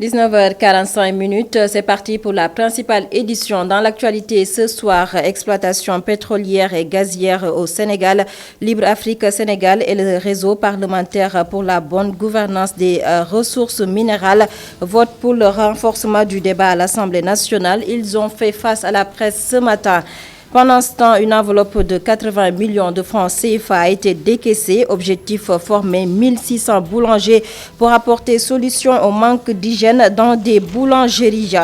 19h45, c'est parti pour la principale édition. Dans l'actualité ce soir, exploitation pétrolière et gazière au Sénégal, Libre Afrique Sénégal et le réseau parlementaire pour la bonne gouvernance des ressources minérales votent pour le renforcement du débat à l'Assemblée nationale. Ils ont fait face à la presse ce matin. Pendant ce temps, une enveloppe de 80 millions de francs CFA a été décaissée. Objectif, former 1600 boulangers pour apporter solution au manque d'hygiène dans des boulangeries.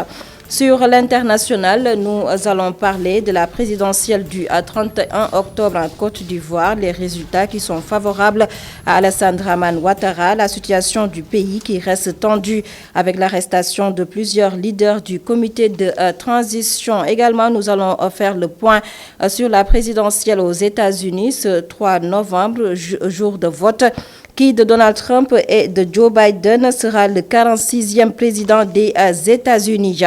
Sur l'international, nous allons parler de la présidentielle du 31 octobre en Côte d'Ivoire, les résultats qui sont favorables à Alassane Dramane Ouattara, la situation du pays qui reste tendue avec l'arrestation de plusieurs leaders du comité de transition. Également, nous allons faire le point sur la présidentielle aux États-Unis ce 3 novembre, jour de vote. Qui de Donald Trump et de Joe Biden sera le 46e président des États-Unis.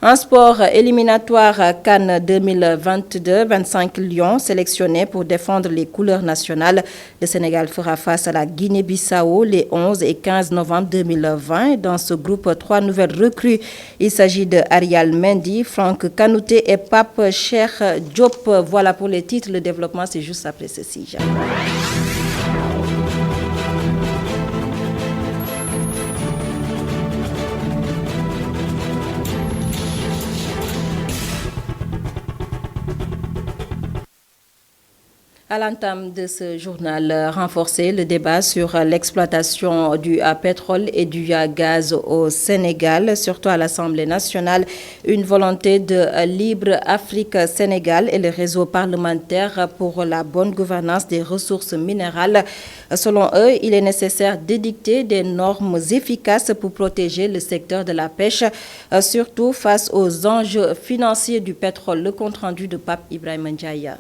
Un sport éliminatoire Cannes 2022, 25 lions sélectionnés pour défendre les couleurs nationales. Le Sénégal fera face à la Guinée-Bissau les 11 et 15 novembre 2020. Dans ce groupe, 3 nouvelles recrues. Il s'agit de Arial Mendy, Franck Kanouté et Pape Cheikh Diop. Voilà pour les titres. Le développement, c'est juste après ceci. À l'entame de ce journal, renforcer le débat sur l'exploitation du pétrole et du gaz au Sénégal, surtout à l'Assemblée nationale. Une volonté de Libre Afrique Sénégal et le réseau parlementaire pour la bonne gouvernance des ressources minérales. Selon eux, il est nécessaire d'édicter des normes efficaces pour protéger le secteur de la pêche, surtout face aux enjeux financiers du pétrole. Le compte-rendu de Pape Ibrahim Ndiaye.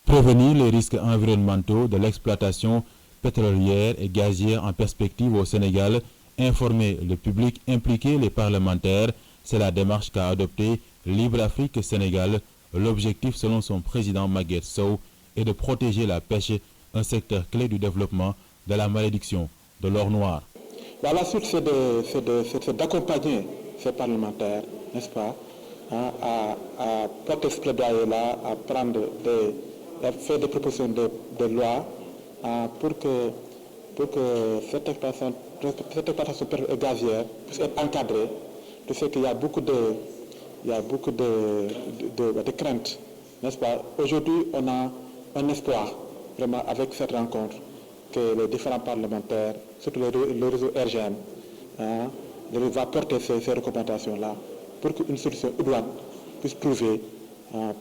Prévenir les risques environnementaux de l'exploitation pétrolière et gazière en perspective au Sénégal, informer le public, impliquer les parlementaires, c'est la démarche qu'a adoptée Libre Afrique Sénégal. L'objectif, selon son président Maguette Sow, est de protéger la pêche, un secteur clé du développement de la malédiction de l'or noir. La suite, c'est d'accompagner ces parlementaires, n'est-ce pas, à porter ce plaidoyer-là, à prendre faire des propositions de loi pour que cette exploitation gazière puisse être encadrée. Je sais qu'il y a beaucoup de craintes, n'est-ce pas? Aujourd'hui, on a un espoir, vraiment, avec cette rencontre, que les différents parlementaires, surtout le réseau RGM, va porter ces recommandations-là pour qu'une solution idoine puisse trouver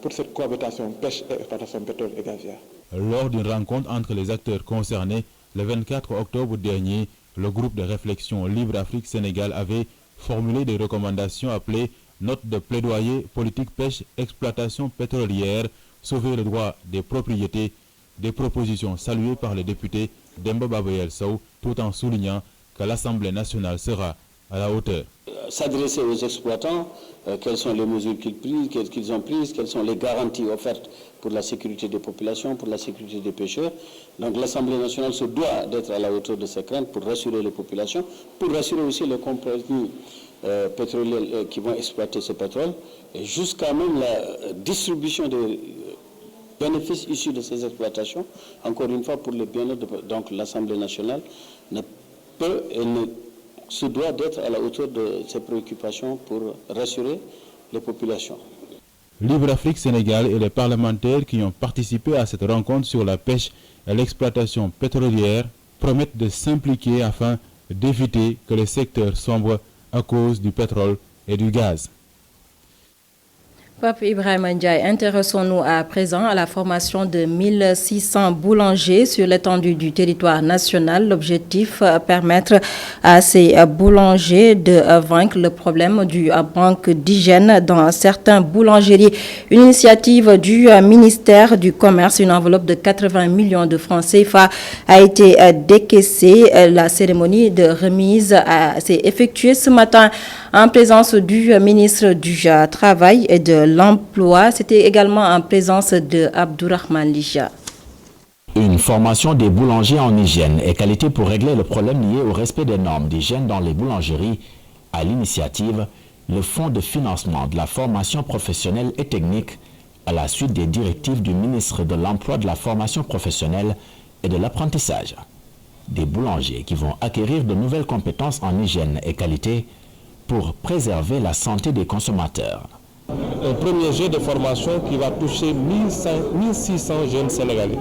pour cette cohabitation pêche et exploitation pétrole et gazière. Lors d'une rencontre entre les acteurs concernés, le 24 octobre dernier, le groupe de réflexion Libre Afrique Sénégal avait formulé des recommandations appelées notes de plaidoyer politique pêche exploitation pétrolière, sauver le droit des propriétés, des propositions saluées par le député Demba Babayel Sow, tout en soulignant que l'Assemblée nationale sera à la hauteur. S'adresser aux exploitants, quelles sont les mesures qu'ils ont prises, quelles sont les garanties offertes pour la sécurité des populations, pour la sécurité des pêcheurs. Donc l'Assemblée nationale se doit d'être à la hauteur de ces craintes pour rassurer les populations, pour rassurer aussi les compagnies pétrolières qui vont exploiter ce pétrole, et jusqu'à même la distribution des bénéfices issus de ces exploitations, encore une fois pour le bien-être. Donc l'Assemblée nationale ne peut et ne se doit d'être à la hauteur de ses préoccupations pour rassurer les populations. Libre Afrique Sénégal et les parlementaires qui ont participé à cette rencontre sur la pêche et l'exploitation pétrolière promettent de s'impliquer afin d'éviter que le secteur sombre à cause du pétrole et du gaz. Pape Ibrahim Ndiaye, intéressons-nous à présent à la formation de 1600 boulangers sur l'étendue du territoire national. L'objectif, permettre à ces boulangers de vaincre le problème du manque d'hygiène dans certaines boulangeries. Une initiative du ministère du Commerce, une enveloppe de 80 millions de francs CFA a été décaissée. La cérémonie de remise s'est effectuée ce matin en présence du ministre du Travail et de l'Emploi. C'était également en présence de Abdourahmane Lija. Une formation des boulangers en hygiène et qualité pour régler le problème lié au respect des normes d'hygiène dans les boulangeries à l'initiative le Fonds de financement de la formation professionnelle et technique à la suite des directives du ministre de l'Emploi, de la formation professionnelle et de l'apprentissage. Des boulangers qui vont acquérir de nouvelles compétences en hygiène et qualité pour préserver la santé des consommateurs. Un premier jet de formation qui va toucher 1600 jeunes Sénégalais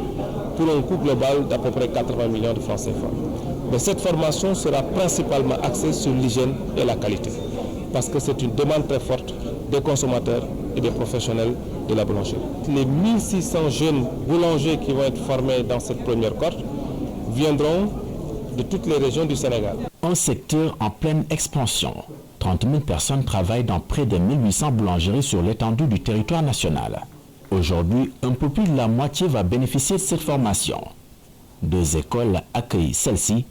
pour un coût global d'à peu près 80 millions de francs CFA. Mais cette formation sera principalement axée sur l'hygiène et la qualité, parce que c'est une demande très forte des consommateurs et des professionnels de la boulangerie. Les 1600 jeunes boulangers qui vont être formés dans cette première cohorte viendront de toutes les régions du Sénégal. Un secteur en pleine expansion. 30 000 personnes travaillent dans près de 1800 boulangeries sur l'étendue du territoire national. Aujourd'hui, un peu plus de la moitié va bénéficier de cette formation. 2 écoles accueillent celle-ci,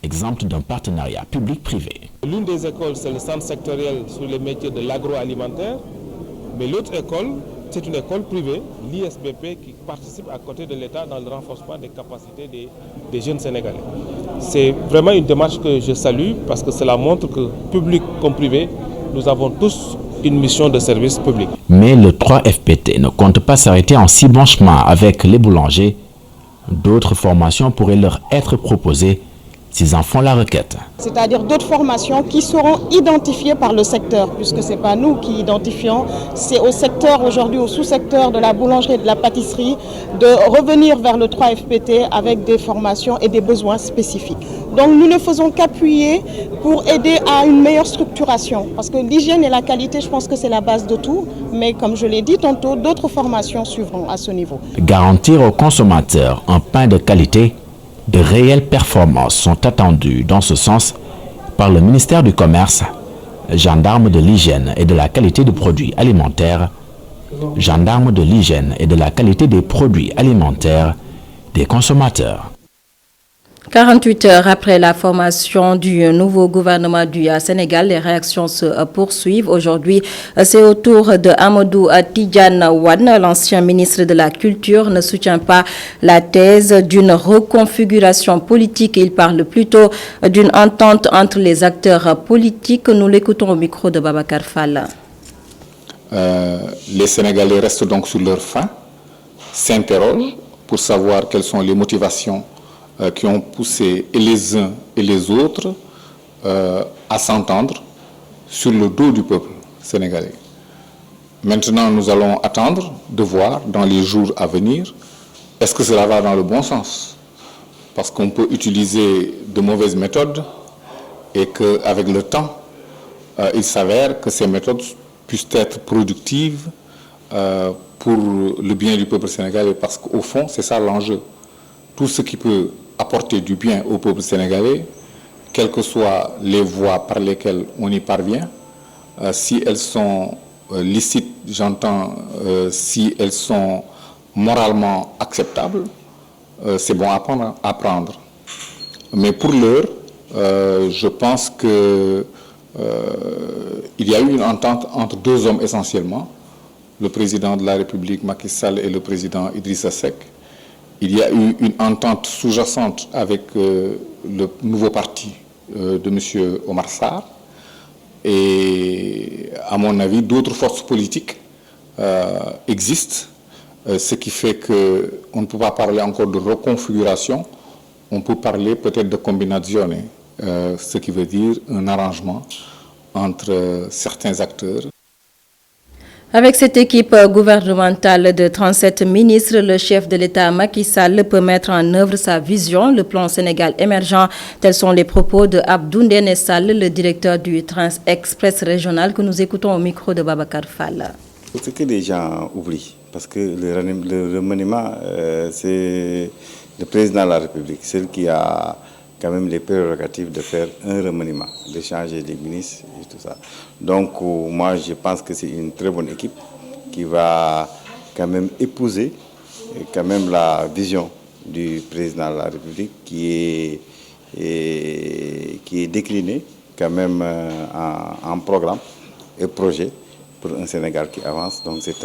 exemple d'un partenariat public-privé. L'une des écoles, c'est le centre sectoriel sur les métiers de l'agroalimentaire, mais l'autre école, c'est une école privée, l'ISBP, qui participe à côté de l'État dans le renforcement des capacités des jeunes Sénégalais. C'est vraiment une démarche que je salue parce que cela montre que, public comme privé, nous avons tous une mission de service public. Mais le 3FPT ne compte pas s'arrêter en si bon chemin avec les boulangers. D'autres formations pourraient leur être proposées s'ils en font la requête. C'est-à-dire d'autres formations qui seront identifiées par le secteur, puisque ce n'est pas nous qui identifions, c'est au secteur aujourd'hui, au sous-secteur de la boulangerie et de la pâtisserie, de revenir vers le 3FPT avec des formations et des besoins spécifiques. Donc nous ne faisons qu'appuyer pour aider à une meilleure structuration, parce que l'hygiène et la qualité, je pense que c'est la base de tout, mais comme je l'ai dit tantôt, d'autres formations suivront à ce niveau. Garantir aux consommateurs un pain de qualité. De réelles performances sont attendues dans ce sens par le ministère du Commerce, gendarme de l'hygiène et de la qualité des produits alimentaires, gendarme de l'hygiène et de la qualité des produits alimentaires des consommateurs. 48 heures après la formation du nouveau gouvernement du Sénégal, les réactions se poursuivent. Aujourd'hui, c'est au tour de Amadou Tidjane Wane. L'ancien ministre de la Culture ne soutient pas la thèse d'une reconfiguration politique. Il parle plutôt d'une entente entre les acteurs politiques. Nous l'écoutons au micro de Babacar Fall. Les Sénégalais restent donc sur leur faim, s'interrogent pour savoir quelles sont les motivations qui ont poussé et les uns et les autres à s'entendre sur le dos du peuple sénégalais. Maintenant, nous allons attendre de voir dans les jours à venir, est-ce que cela va dans le bon sens? Parce qu'on peut utiliser de mauvaises méthodes et qu'avec le temps, il s'avère que ces méthodes puissent être productives pour le bien du peuple sénégalais, parce qu'au fond, c'est ça l'enjeu. Tout ce qui peut apporter du bien au peuple sénégalais, quelles que soient les voies par lesquelles on y parvient, si elles sont licites, j'entends, si elles sont moralement acceptables, c'est bon à prendre. Mais pour l'heure, je pense que il y a eu une entente entre 2 hommes essentiellement, le président de la République Macky Sall et le président Idrissa Seck. Il y a eu une entente sous-jacente avec le nouveau parti de M. Omar Sarr. Et à mon avis, d'autres forces politiques existent, ce qui fait qu'on ne peut pas parler encore de reconfiguration, on peut parler peut-être de combinazione, ce qui veut dire un arrangement entre certains acteurs. Avec cette équipe gouvernementale de 37 ministres, le chef de l'État Macky Sall peut mettre en œuvre sa vision, le plan Sénégal émergent. Tels sont les propos de Abdoundene Sall, le directeur du Trans-Express régional, que nous écoutons au micro de Babacar Fall. Ce que les gens oublient, parce que le remaniement, c'est le président de la République, celui qui a quand même les prérogatives de faire un remaniement, de changer les ministres et tout ça. Donc moi je pense que c'est une très bonne équipe qui va quand même épouser quand même la vision du président de la République qui est déclinée quand même en programme et projet pour un Sénégal qui avance. Donc c'est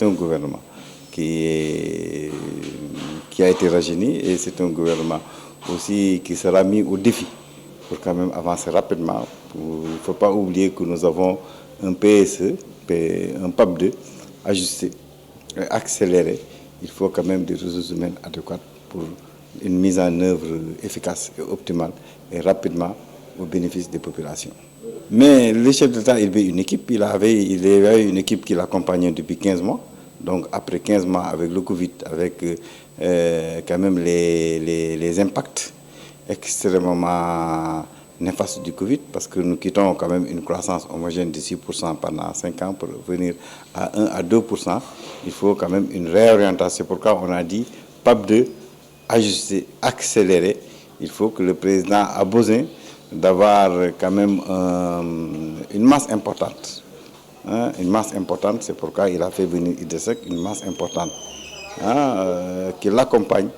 un gouvernement qui qui a été rajeuni et c'est un gouvernement aussi qui sera mis au défi pour quand même avancer rapidement. Il ne faut pas oublier que nous avons un PSE, un PAP2 ajusté, accéléré. Il faut quand même des ressources humaines adéquates pour une mise en œuvre efficace et optimale et rapidement au bénéfice des populations. Mais le chef d'État, il avait une équipe, il avait une équipe qui l'accompagnait depuis 15 mois. Donc après 15 mois avec le Covid, avec quand même les impacts extrêmement néfastes du Covid, parce que nous quittons quand même une croissance homogène de 6% pendant 5 ans pour revenir à 1 à 2%, il faut quand même une réorientation. Pourquoi on a dit PAP2, ajusté, accéléré. Il faut que le président a besoin d'avoir quand même une masse importante. Une masse importante, c'est pourquoi il a fait venir Idrissa Seck, une masse importante qui l'accompagne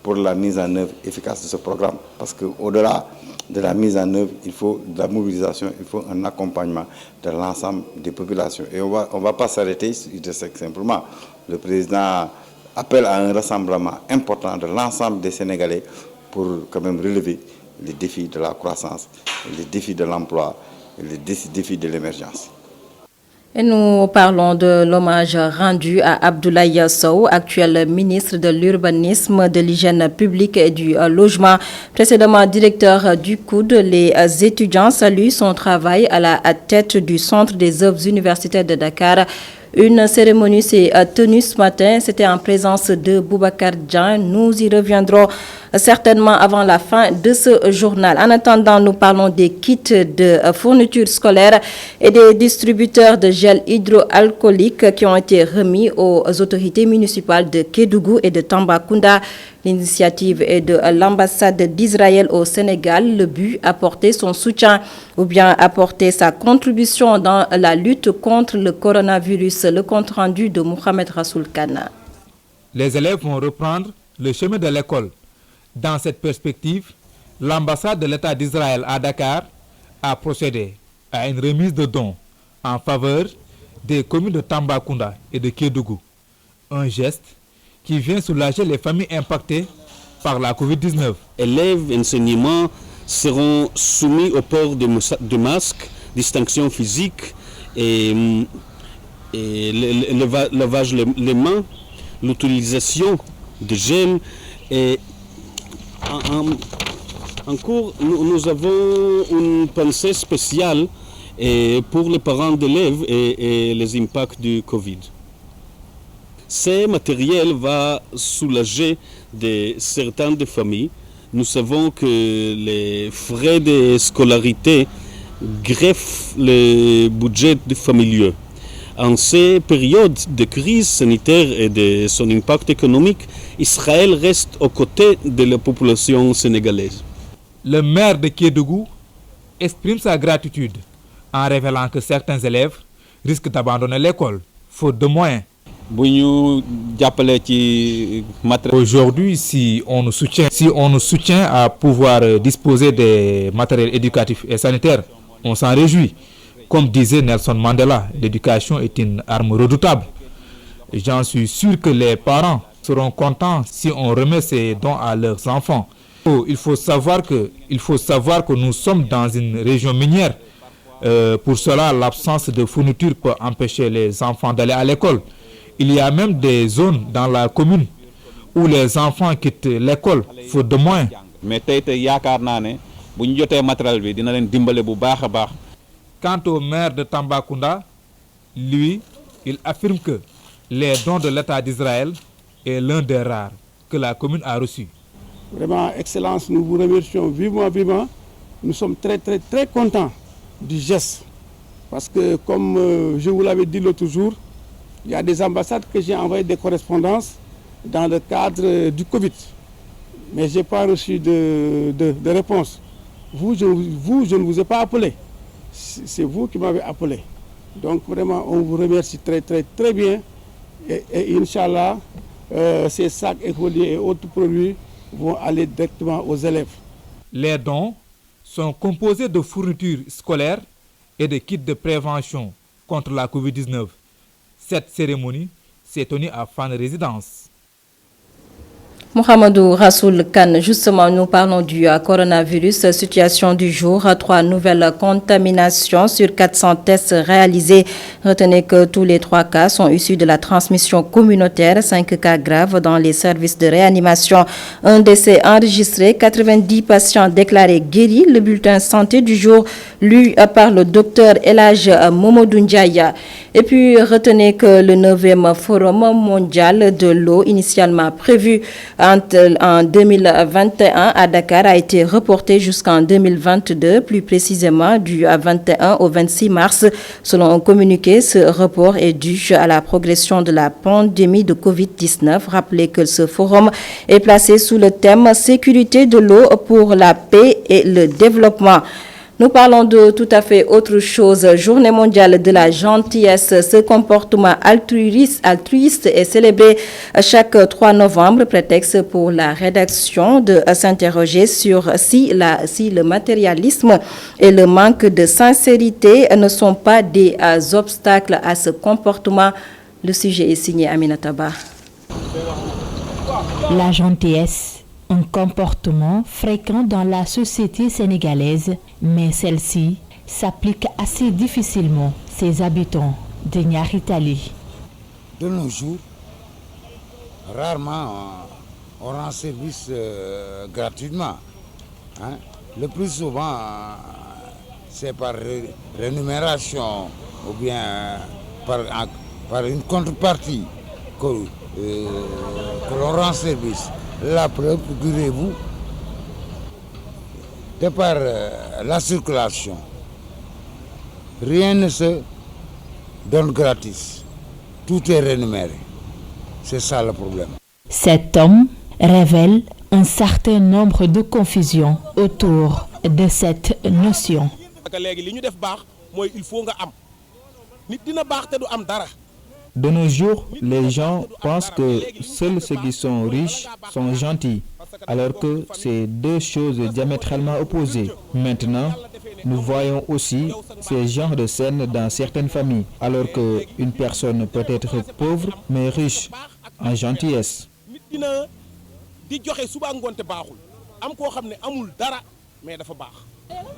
pour la mise en œuvre efficace de ce programme. Parce qu'au-delà de la mise en œuvre, il faut de la mobilisation, il faut un accompagnement de l'ensemble des populations. Et on va pas s'arrêter sur Idrissa Seck simplement. Le président appelle à un rassemblement important de l'ensemble des Sénégalais pour quand même relever les défis de la croissance, les défis de l'emploi, les défis de l'émergence. Et nous parlons de l'hommage rendu à Abdoulaye Sow, actuel ministre de l'Urbanisme, de l'Hygiène publique et du Logement, précédemment directeur du COUD. Les étudiants saluent son travail à la tête du Centre des œuvres universitaires de Dakar. Une cérémonie s'est tenue ce matin. C'était en présence de Boubacar Dian. Nous y reviendrons certainement avant la fin de ce journal. En attendant, nous parlons des kits de fournitures scolaires et des distributeurs de gel hydroalcoolique qui ont été remis aux autorités municipales de Kédougou et de Tambacounda. L'initiative est de l'ambassade d'Israël au Sénégal. Le but, apporter son soutien ou bien apporter sa contribution dans la lutte contre le coronavirus. Le compte rendu de Mohamed Rassoul Kana. Les élèves vont reprendre le chemin de l'école. Dans cette perspective, l'ambassade de l'État d'Israël à Dakar a procédé à une remise de dons en faveur des communes de Tambacounda et de Kédougou. Un geste qui vient soulager les familles impactées par la Covid-19. Élèves et enseignants seront soumis au port de masques, distinction physique et le lavage les mains, l'utilisation de gel. Et en cours, nous avons une pensée spéciale pour les parents d'élèves et les impacts du Covid. Ce matériel va soulager certaines des familles. Nous savons que les frais de scolarité greffent le budget familial. En ces périodes de crise sanitaire et de son impact économique, Israël reste aux côtés de la population sénégalaise. Le maire de Kédougou exprime sa gratitude en révélant que certains élèves risquent d'abandonner l'école, faute de moyens. Aujourd'hui, si on nous soutient à pouvoir disposer des matériels éducatifs et sanitaires, on s'en réjouit. Comme disait Nelson Mandela, l'éducation est une arme redoutable. J'en suis sûr que les parents seront contents si on remet ces dons à leurs enfants. Il faut savoir que nous sommes dans une région minière. Pour cela, l'absence de fournitures peut empêcher les enfants d'aller à l'école. Il y a même des zones dans la commune où les enfants quittent l'école faute de moyens. Quant au maire de Tambacounda, lui, il affirme que les dons de l'État d'Israël est l'un des rares que la commune a reçus. Vraiment, Excellence, nous vous remercions vivement. Nous sommes très contents du geste. Parce que, comme je vous l'avais dit l'autre jour, il y a des ambassades que j'ai envoyé des correspondances dans le cadre du Covid. Mais je n'ai pas reçu de réponse. Vous, je ne vous ai pas appelé. C'est vous qui m'avez appelé. Donc vraiment, on vous remercie très bien. Et Inch'Allah, ces sacs écoliers et autres produits vont aller directement aux élèves. Les dons sont composés de fournitures scolaires et de kits de prévention contre la Covid-19. Cette cérémonie s'est tenue à Fan Résidence. Mohamedou Rassoul Khan, justement, nous parlons du coronavirus. Situation du jour, 3 nouvelles contaminations sur 400 tests réalisés. Retenez que tous les 3 cas sont issus de la transmission communautaire, 5 cas graves dans les services de réanimation. Un décès enregistré, 90 patients déclarés guéris. Le bulletin santé du jour, lu par le docteur Elhadj Momodou Ndiaye. Et puis, retenez que le 9e Forum mondial de l'eau, initialement prévu en 2021 à Dakar, a été reporté jusqu'en 2022, plus précisément du 21 au 26 mars. Selon un communiqué, ce report est dû à la progression de la pandémie de Covid-19. Rappelez que ce forum est placé sous le thème « Sécurité de l'eau pour la paix et le développement ». Nous parlons de tout à fait autre chose. Journée mondiale de la gentillesse. Ce comportement altruiste est célébré chaque 3 novembre, prétexte pour la rédaction de s'interroger sur si le matérialisme et le manque de sincérité ne sont pas des obstacles à ce comportement. Le sujet est signé Aminata Ba. La gentillesse. Un comportement fréquent dans la société sénégalaise, mais celle-ci s'applique assez difficilement ses habitants de Niary Tally. De nos jours, rarement on rend service gratuitement. Le plus souvent, c'est par rémunération ou bien par une contrepartie que l'on rend service. La preuve, figurez-vous, de par la circulation, rien ne se donne gratis. Tout est rémunéré. C'est ça le problème. Cet homme révèle un certain nombre de confusions autour de cette notion. De nos jours, les gens pensent que seuls ceux qui sont riches sont gentils, alors que c'est deux choses diamétralement opposées. Maintenant, nous voyons aussi ces genres de scènes dans certaines familles, alors qu'une personne peut être pauvre mais riche en gentillesse.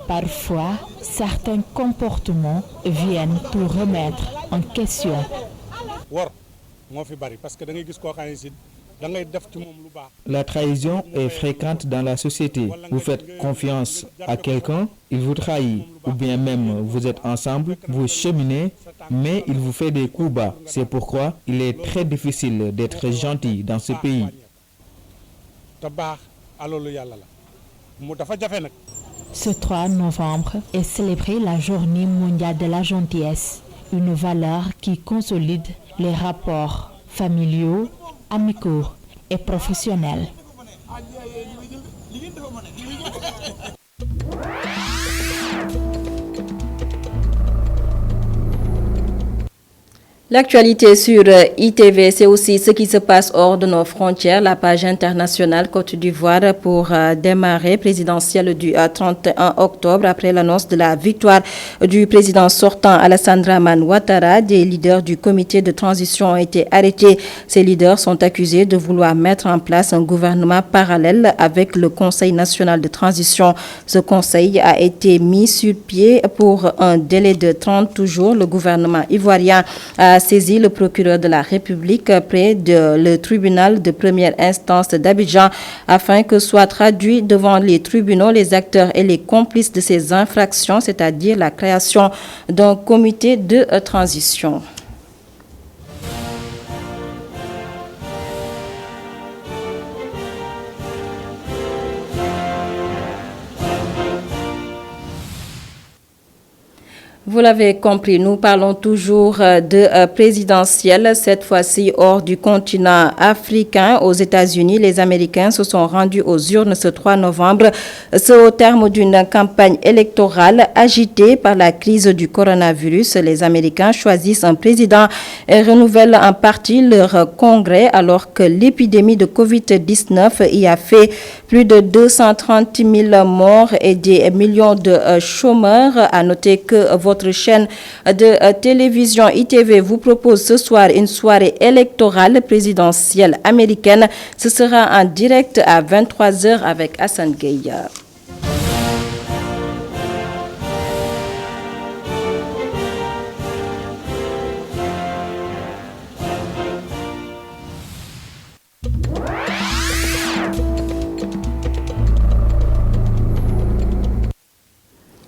Parfois, certains comportements viennent tout remettre en question. La trahison est fréquente dans la société. Vous faites confiance à quelqu'un, il vous trahit, ou bien même vous êtes ensemble, vous cheminez, mais il vous fait des coups bas. C'est pourquoi il est très difficile d'être gentil dans ce pays. Ce 3 novembre est célébrée la Journée mondiale de la gentillesse, une valeur qui consolide les rapports familiaux, amicaux et professionnels. L'actualité sur ITV, c'est aussi ce qui se passe hors de nos frontières. La page internationale Côte d'Ivoire pour démarrer présidentielle du 31 octobre. Après l'annonce de la victoire du président sortant Alassane Dramane Ouattara, des leaders du comité de transition ont été arrêtés. Ces leaders sont accusés de vouloir mettre en place un gouvernement parallèle avec le Conseil national de transition. Ce conseil a été mis sur pied pour un délai de 30 jours. Le gouvernement ivoirien a saisi le procureur de la République près le tribunal de première instance d'Abidjan afin que soient traduits devant les tribunaux les acteurs et les complices de ces infractions, c'est-à-dire la création d'un comité de transition. Vous l'avez compris, nous parlons toujours de présidentielle, cette fois-ci hors du continent africain. Aux États-Unis, les Américains se sont rendus aux urnes ce 3 novembre. C'est au terme d'une campagne électorale agitée par la crise du coronavirus. Les Américains choisissent un président et renouvellent en partie leur congrès alors que l'épidémie de Covid-19 y a fait plus de 230 000 morts et des millions de chômeurs. À noter que votre votre chaîne de télévision ITV vous propose ce soir une soirée électorale présidentielle américaine. Ce sera en direct à 23h avec Hassan Gueye.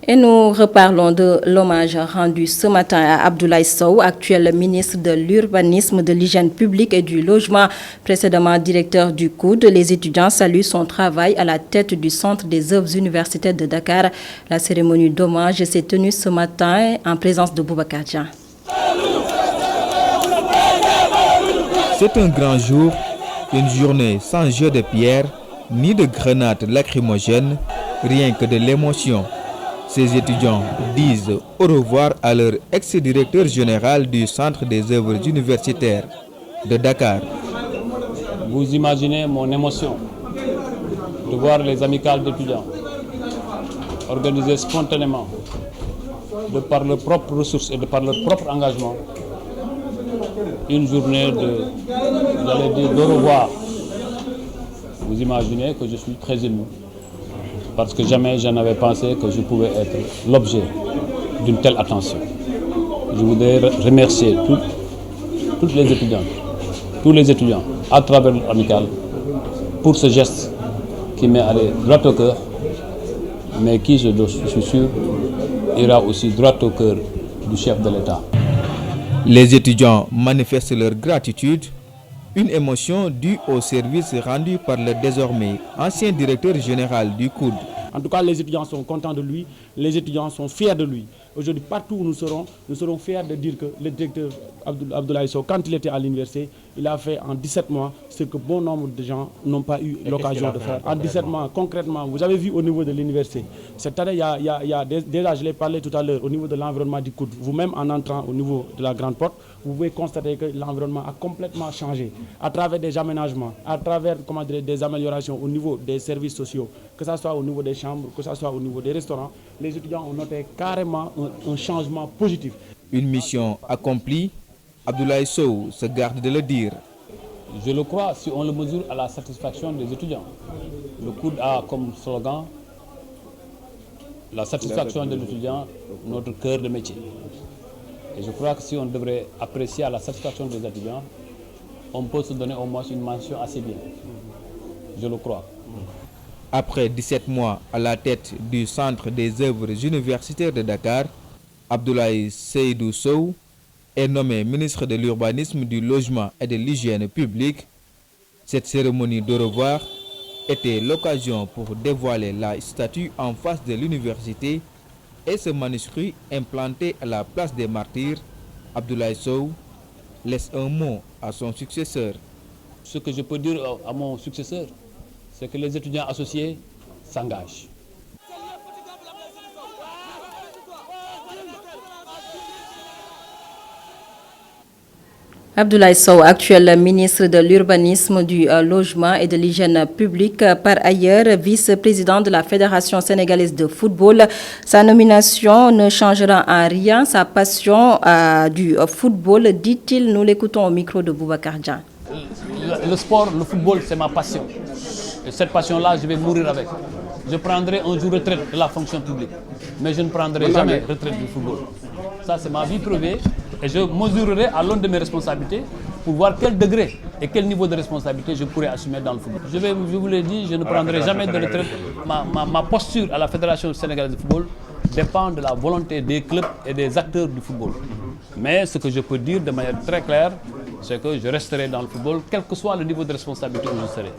Et nous reparlons de l'hommage rendu ce matin à Abdoulaye Sow, actuel ministre de l'Urbanisme, de l'Hygiène publique et du Logement, précédemment directeur du COUD. Les étudiants saluent son travail à la tête du Centre des œuvres universitaires de Dakar. La cérémonie d'hommage s'est tenue ce matin en présence de Boubacar Dia. C'est un grand jour, une journée sans jeu de pierre, ni de grenades lacrymogènes, rien que de l'émotion. Ces étudiants disent au revoir à leur ex-directeur général du Centre des œuvres universitaires de Dakar. Vous imaginez mon émotion de voir les amicales d'étudiants organiser spontanément, de par leurs propres ressources et de par leur propre engagement, une journée de revoir. Vous imaginez que je suis très ému. Parce que jamais je n'avais pensé que je pouvais être l'objet d'une telle attention. Je voudrais remercier toutes les étudiantes, tous les étudiants à travers l'amicale pour ce geste qui m'est allé droit au cœur, mais qui, je suis sûr, ira aussi droit au cœur du chef de l'État. Les étudiants manifestent leur gratitude, une émotion due au service rendu par le désormais ancien directeur général du COUD. En tout cas, les étudiants sont contents de lui, les étudiants sont fiers de lui. Aujourd'hui, partout où nous serons fiers de dire que le directeur Abdoulaye Sow, quand il était à l'université, il a fait en 17 mois ce que bon nombre de gens n'ont pas eu l'occasion de faire. En 17 mois, concrètement, vous avez vu au niveau de l'université, cette année, déjà, je l'ai parlé tout à l'heure, au niveau de l'environnement du COUD, vous-même en entrant au niveau de la grande porte, vous pouvez constater que l'environnement a complètement changé à travers des aménagements, à travers des améliorations au niveau des services sociaux, que ce soit au niveau des chambres, que ce soit au niveau des restaurants. Les étudiants ont noté carrément un changement positif. Une mission accomplie, Abdoulaye Sow se garde de le dire. Je le crois si on le mesure à la satisfaction des étudiants. Le COUD a comme slogan la satisfaction de l'étudiant, notre cœur de métier. Et je crois que si on devrait apprécier à la satisfaction des étudiants, on peut se donner au moins une mention assez bien. Je le crois. Après 17 mois à la tête du Centre des œuvres universitaires de Dakar, Abdoulaye Seydou Sow est nommé ministre de l'Urbanisme, du Logement et de l'Hygiène publique. Cette cérémonie de revoir était l'occasion pour dévoiler la statue en face de l'université et ce manuscrit implanté à la place des martyrs. Abdoulaye Sow laisse un mot à son successeur. Ce que je peux dire à mon successeur, c'est que les étudiants associés s'engagent. Abdoulaye Sow, actuel ministre de l'Urbanisme, du Logement et de l'Hygiène publique, par ailleurs vice-président de la Fédération sénégalaise de football. Sa nomination ne changera en rien sa passion du football, dit-il. Nous l'écoutons au micro de Boubacar Dia. Le sport, le football, c'est ma passion. Et cette passion-là, je vais mourir avec. Je prendrai un jour retraite de la fonction publique, mais je ne prendrai jamais retraite du football. Ça, c'est ma vie privée et je mesurerai à l'aune de mes responsabilités pour voir quel degré et quel niveau de responsabilité je pourrais assumer dans le football. Je vous l'ai dit, je ne prendrai jamais de retraite. Ma posture à la Fédération sénégalaise de football dépend de la volonté des clubs et des acteurs du football. Mais ce que je peux dire de manière très claire, c'est que je resterai dans le football, quel que soit le niveau de responsabilité où je serai.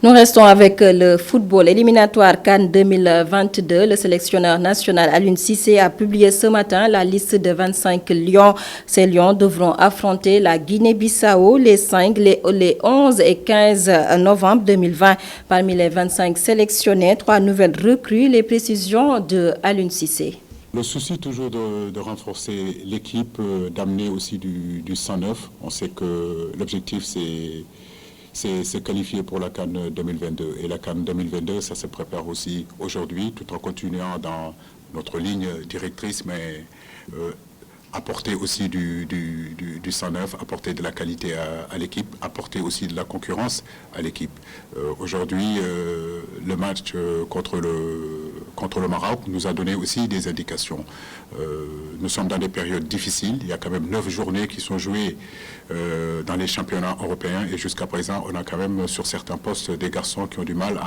Nous restons avec le football éliminatoire CAN 2022. Le sélectionneur national Aliou Cissé a publié ce matin la liste de 25 lions. Ces lions devront affronter la Guinée-Bissau les 5, les 11 et 15 novembre 2020. Parmi les 25 sélectionnés, 3 nouvelles recrues. Les précisions de Aliou Cissé. Le souci toujours de renforcer l'équipe, d'amener aussi du sang neuf. On sait que l'objectif c'est se qualifier pour la CAN 2022. Et la CAN 2022, ça se prépare aussi aujourd'hui, tout en continuant notre ligne directrice, mais apporter aussi du sang neuf, apporter de la qualité à l'équipe, apporter aussi de la concurrence à l'équipe. Aujourd'hui, le match contre le Maroc nous a donné aussi des indications. Nous sommes dans des périodes difficiles. Il y a quand même 9 journées qui sont jouées dans les championnats européens et jusqu'à présent, on a quand même sur certains postes des garçons qui ont du mal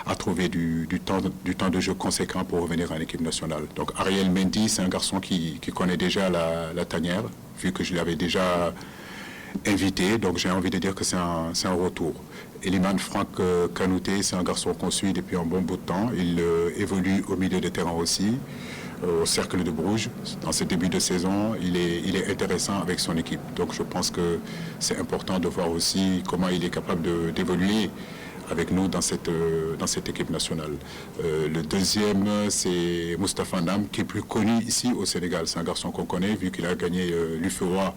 à trouver du temps de jeu conséquent pour revenir en équipe nationale. Donc Ariel Mendy, c'est un garçon qui connaît déjà la tanière, vu que je l'avais déjà invité, donc j'ai envie de dire que c'est un retour. Eliman Franck Kanouté, c'est un garçon qu'on suit depuis un bon bout de temps. Il évolue au milieu de terrain aussi, au Cercle de Bruges. Dans ce début de saison, il est intéressant avec son équipe. Donc je pense que c'est important de voir aussi comment il est capable d'évoluer avec nous dans cette équipe nationale. Le deuxième, c'est Moustapha Nam, qui est plus connu ici au Sénégal. C'est un garçon qu'on connaît, vu qu'il a gagné l'UFOA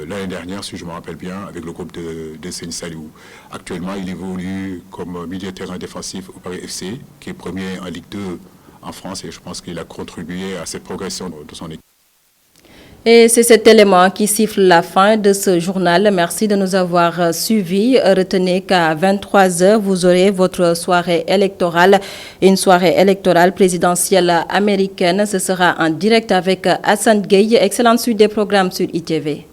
l'année dernière, si je me rappelle bien, avec le groupe de Seigne Saliou. Actuellement, il évolue comme milieu de terrain défensif au Paris FC, qui est premier en Ligue 2 en France, et je pense qu'il a contribué à cette progression de son équipe. Et c'est cet élément qui siffle la fin de ce journal. Merci de nous avoir suivis. Retenez qu'à 23h, vous aurez votre soirée électorale, une soirée électorale présidentielle américaine. Ce sera en direct avec Hassan Gueye. Excellente suite des programmes sur ITV.